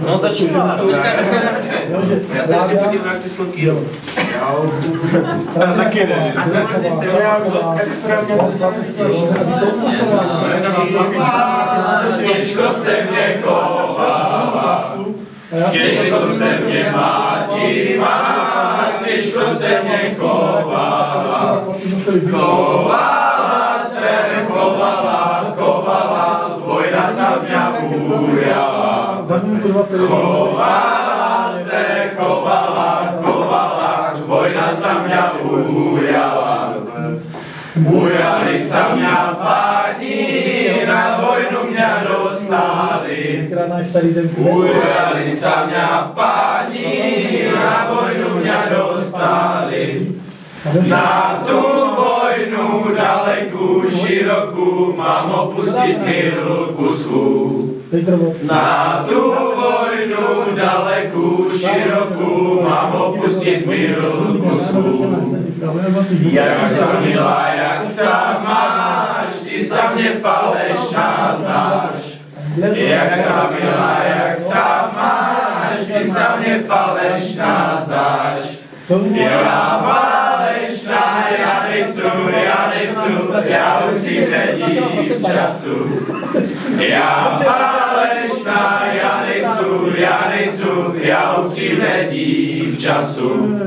No začíná. Počkej. Já se ještě podívám na ty sloky. Taky ne. Těžko jste mě kovala, těžko jste mě mátima, těžko jste mě kovala. Kovala, vojna sa mňa ujala. Chovala, vojna sa mňa ujala. Ujali sa mňa páni, na vojnu mňa dostali. Ujali sa mňa páni, na vojnu mňa dostali. Na tú vojnu dalekú, širokú, mám opustiť milku svú. Na tú vojnu dalekú, širokú, mám opustiť milku svú. Jak sa milá, jak sa máš, ty sa mne falešná zdáš. Jak sa milá, jak sa máš, ty sa mne falešná zdáš. Ja falešná, ja nechcú, ja určite dív času. Ja falešná, ja nechcú, ja určite dív času.